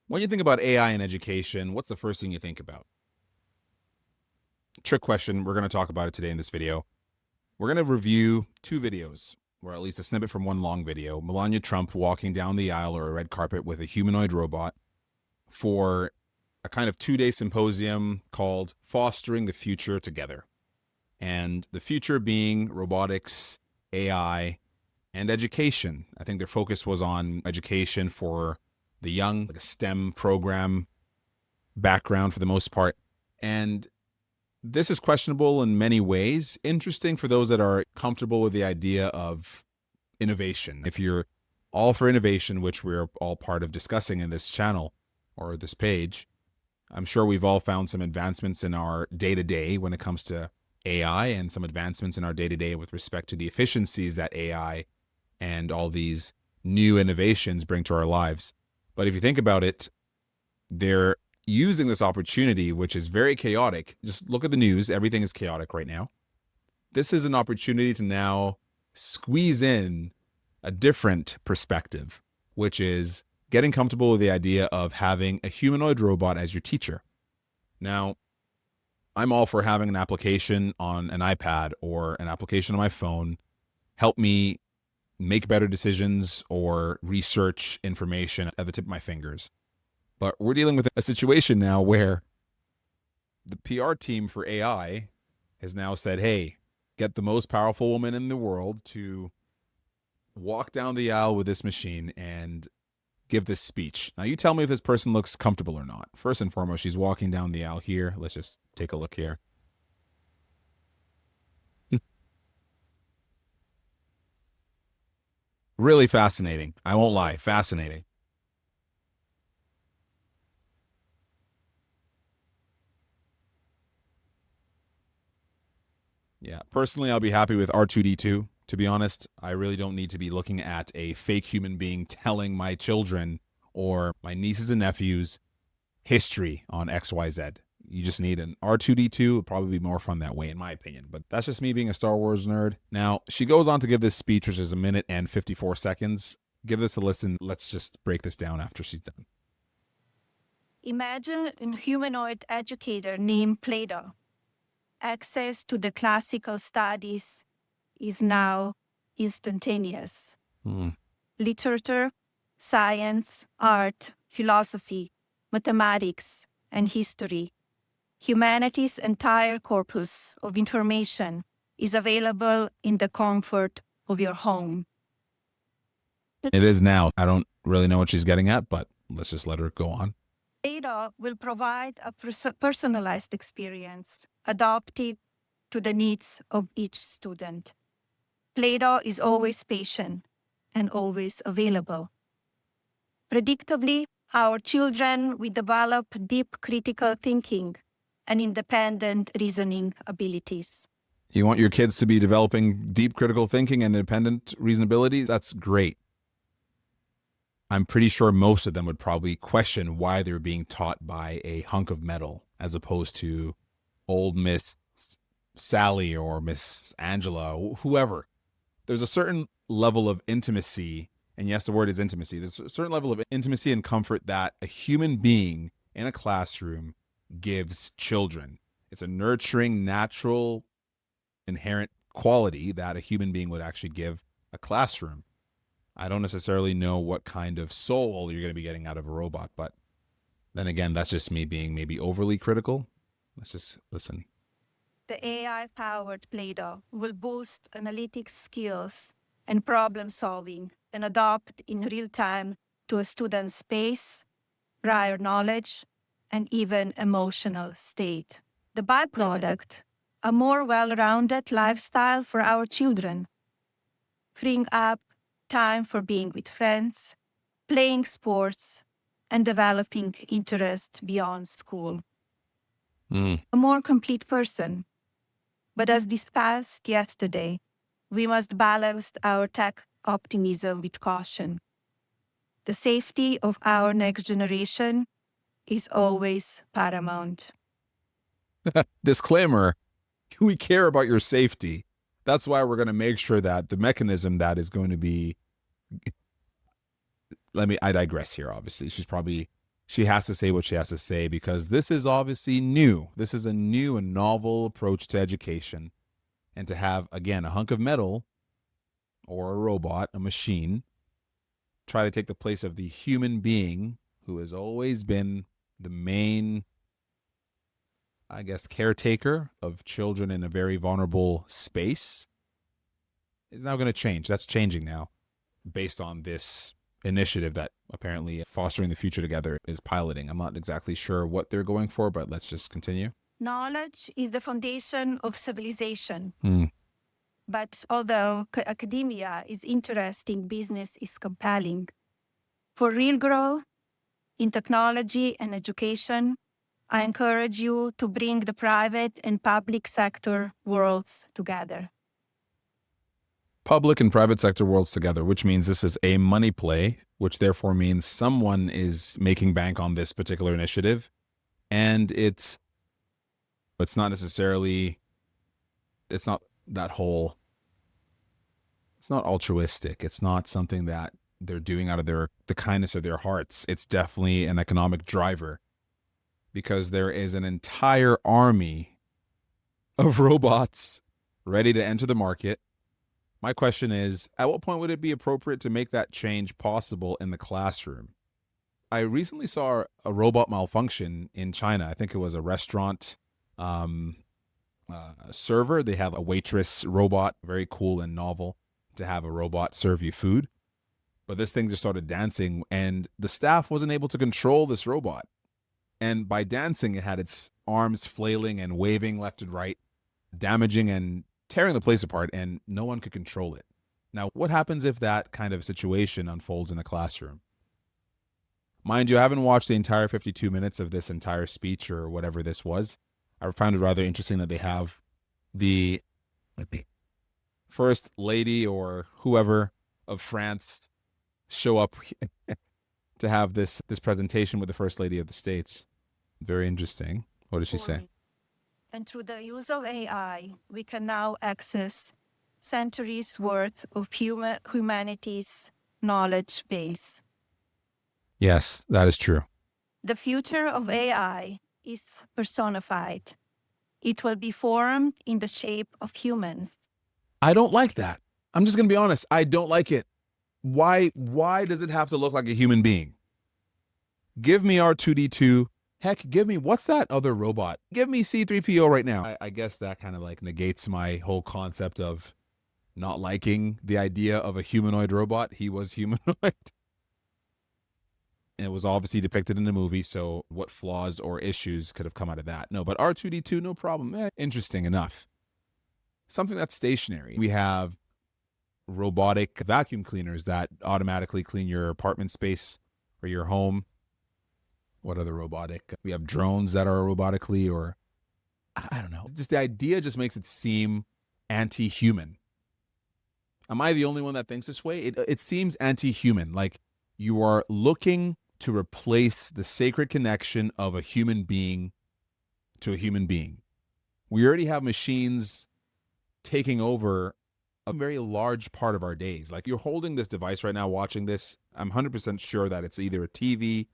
When you think about AI in education, what's the first thing you think about? Trick question. We're going to talk about it today in this video. We're going to review two videos, or at least a snippet from one long video. Melania Trump walking down the aisle or a red carpet with a humanoid robot for a kind of 2-day symposium called Fostering the Future Together. And the future being robotics, AI, and education. I think their focus was on education for the young, like a STEM program background for the most part. And this is questionable in many ways. Interesting for those that are comfortable with the idea of innovation. If you're all for innovation, which we're all part of discussing in this channel or this page, I'm sure we've all found some advancements in our day-to-day when it comes to AI and some advancements in our day-to-day with respect to the efficiencies that AI and all these new innovations bring to our lives. But if you think about it, they're using this opportunity, which is very chaotic. Just look at the news. Everything is chaotic right now. This is an opportunity to now squeeze in a different perspective, which is getting comfortable with the idea of having a humanoid robot as your teacher. Now, I'm all for having an application on an iPad or an application on my phone help me make better decisions or research information at the tip of my fingers. But we're dealing with a situation now where the PR team for AI has now said, hey, get the most powerful woman in the world to walk down the aisle with this machine and give this speech. Now, you tell me if this person looks comfortable or not. First and foremost, she's walking down the aisle here. Let's just take a look here. Really fascinating. I won't lie. Fascinating. Yeah. Personally, I'll be happy with R2D2. To be honest, I really don't need to be looking at a fake human being telling my children or my nieces and nephews history on XYZ. You just need an R2D2. It would probably be more fun that way, in my opinion. But that's just me being a Star Wars nerd. Now, she goes on to give this speech, which is 1 minute and 54 seconds. Give this a listen. Let's just break this down after she's done. Imagine a humanoid educator named Plato. Access to the classical studies is now instantaneous. Literature, science, art, philosophy, mathematics, and history. Humanity's entire corpus of information is available in the comfort of your home. It is now. I don't really know what she's getting at, but let's just let her go on. Plato will provide a personalized experience adapted to the needs of each student. Plato is always patient and always available. Predictably, our children will develop deep critical thinking and independent reasoning abilities. You want your kids to be developing deep critical thinking and independent reasonability? That's great. I'm pretty sure most of them would probably question why they're being taught by a hunk of metal as opposed to old Miss Sally or Miss Angela, whoever. There's a certain level of intimacy, and yes, the word is intimacy. There's a certain level of intimacy and comfort that a human being in a classroom gives children. It's a nurturing, natural, inherent quality that a human being would actually give a classroom. I don't necessarily know what kind of soul you're going to be getting out of a robot, but then again, that's just me being maybe overly critical. Let's just listen. The AI-powered Plato will boost analytic skills and problem solving and adapt in real time to a student's pace, prior knowledge, and even emotional state. The byproduct, a more well-rounded lifestyle for our children, freeing up time for being with friends, playing sports, and developing interest beyond school. A more complete person. But as discussed yesterday, we must balance our tech optimism with caution. The safety of our next generation is always paramount. Disclaimer, we care about your safety. That's why we're going to make sure that the mechanism that is going to be, I digress here, obviously. She's probably she has to say what she has to say because this is obviously new. This is a new and novel approach to education. And to have, again, a hunk of metal or a robot, a machine, try to take the place of the human being who has always been the main, I guess, caretaker of children in a very vulnerable space is now going to change. That's changing now based on this initiative that apparently Fostering the Future Together is piloting. I'm not exactly sure what they're going for, but let's just continue. Knowledge is the foundation of civilization. Hmm. But although academia is interesting, business is compelling. For real growth in technology and education, I encourage you to bring the private and public sector worlds together. Public and private sector worlds together, which means this is a money play, which therefore means someone is making bank on this particular initiative. And it's not necessarily, it's not that whole, it's not altruistic. It's not something that they're doing out of the kindness of their hearts. It's definitely an economic driver because there is an entire army of robots ready to enter the market. My question is, at what point would it be appropriate to make that change possible in the classroom? I recently saw a robot malfunction in China. I think it was a restaurant server. They have a waitress robot, very cool and novel to have a robot serve you food. But this thing just started dancing and the staff wasn't able to control this robot. And by dancing, it had its arms flailing and waving left and right, damaging and tearing the place apart, and no one could control it. Now, what happens if that kind of situation unfolds in a classroom? Mind you, I haven't watched the entire 52 minutes of this entire speech or whatever this was. I found it rather interesting that they have the first lady or whoever of France show up to have this presentation with the first lady of the States. Very interesting. What did she say? And through the use of AI, we can now access centuries worth of humanity's knowledge base. Yes, that is true. The future of AI is personified. It will be formed in the shape of humans. I don't like that. I'm just going to be honest. I don't like it. Why does it have to look like a human being? Give me R2D2. Heck, give me, what's that other robot? Give me C3PO right now. I guess that kind of like negates my whole concept of not liking the idea of a humanoid robot. He was humanoid. It was obviously depicted in the movie, so what flaws or issues could have come out of that? No, but R2D2, no problem. Interesting enough. Something that's stationary. We have robotic vacuum cleaners that automatically clean your apartment space or your home. What other robotic? We have drones that are robotically, or I don't know. Just the idea just makes it seem anti-human. Am I the only one that thinks this way? It seems anti-human. Like you are looking to replace the sacred connection of a human being to a human being. We already have machines taking over a very large part of our days. Like you're holding this device right now, watching this. I'm 100% sure that it's either a TV,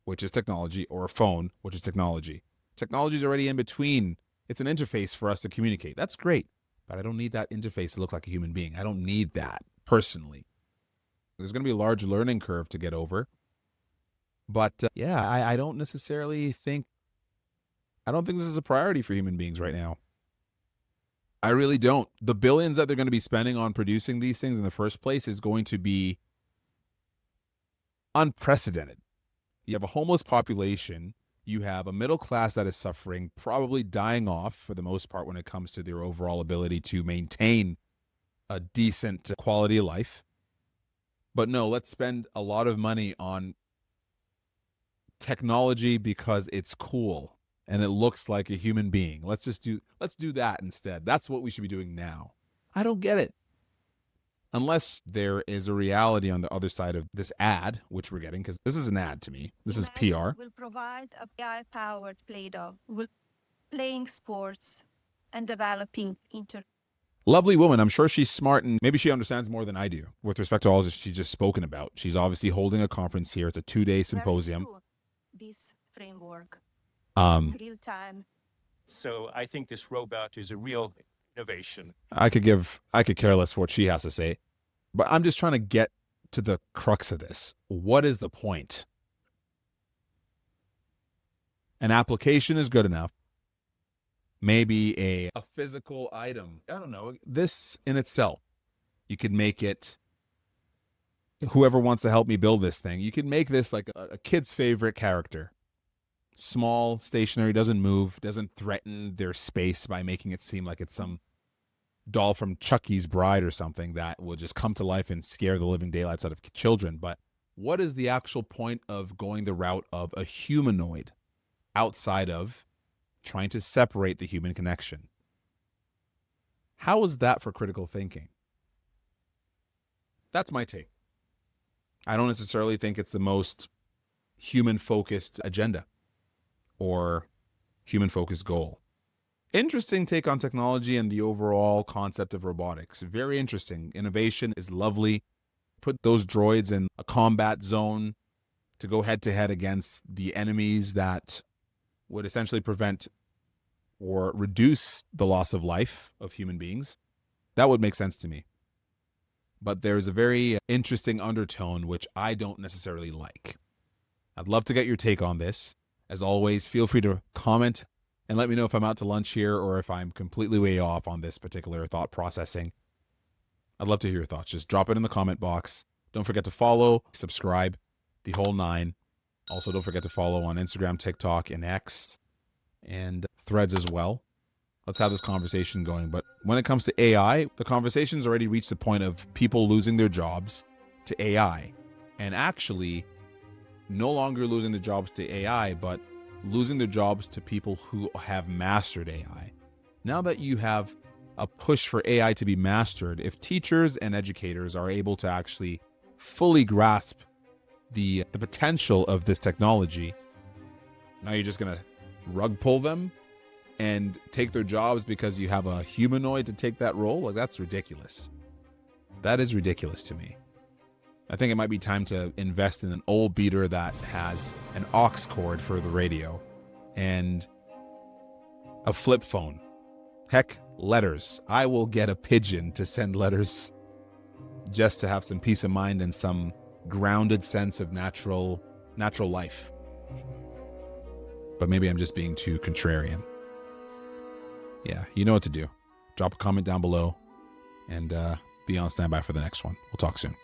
which is technology, or a phone, which is technology. Technology is already in between. It's an interface for us to communicate. That's great, but I don't need that interface to look like a human being. I don't need that personally. There's going to be a large learning curve to get over. But yeah, I don't necessarily think, I don't think this is a priority for human beings right now. I really don't. The billions that they're going to be spending on producing these things in the first place is going to be unprecedented. You have a homeless population. You have a middle class that is suffering, probably dying off for the most part when it comes to their overall ability to maintain a decent quality of life. But no, let's spend a lot of money on technology because it's cool and it looks like a human being. Let's do that instead. That's what we should be doing now. I don't get it. Unless there is a reality on the other side of this ad, which we're getting, because this is an ad to me. This is PR. Will provide a AI-powered Plato, playing sports and developing Lovely woman. I'm sure she's smart and maybe she understands more than I do with respect to all that she's just spoken about. She's obviously holding a conference here. It's a 2-day symposium. this framework, Um, real time. So I think this robot is a real innovation. I could care less what she has to say, but I'm just trying to get to the crux of this. What is the point? An application is good enough. Maybe a physical item. I don't know. This in itself, you could make it, whoever wants to help me build this thing, you could make this like a kid's favorite character. Small, stationary, doesn't move, doesn't threaten their space by making it seem like it's some doll from Chucky's Bride or something that will just come to life and scare the living daylights out of children. But what is the actual point of going the route of a humanoid outside of trying to separate the human connection? How is that for critical thinking? That's my take. I don't necessarily think it's the most human-focused agenda or human-focused goal. Interesting take on technology and the overall concept of robotics. Very interesting. Innovation is lovely. Put those droids in a combat zone to go head-to-head against the enemies that would essentially prevent or reduce the loss of life of human beings. That would make sense to me. But there's a very interesting undertone which I don't necessarily like. I'd love to get your take on this. As always, feel free to comment and let me know if I'm out to lunch here or if I'm completely way off on this particular thought processing. I'd love to hear your thoughts. Just drop it in the comment box. Don't forget to follow, subscribe, the whole nine. Also, don't forget to follow on Instagram, TikTok, and X, and Threads as well. Let's have this conversation going. But when it comes to AI, the conversation's already reached the point of people losing their jobs to AI. And actually, no longer losing their jobs to AI, but losing their jobs to people who have mastered AI. Now that you have a push for AI to be mastered, if teachers and educators are able to actually fully grasp the potential of this technology, now you're just going to rug pull them and take their jobs because you have a humanoid to take that role? Like, that's ridiculous. That is ridiculous to me. I think it might be time to invest in an old beater that has an aux cord for the radio and a flip phone. Heck, letters. I will get a pigeon to send letters just to have some peace of mind and some grounded sense of natural life. But maybe I'm just being too contrarian. Yeah, you know what to do. Drop a comment down below and be on standby for the next one. We'll talk soon.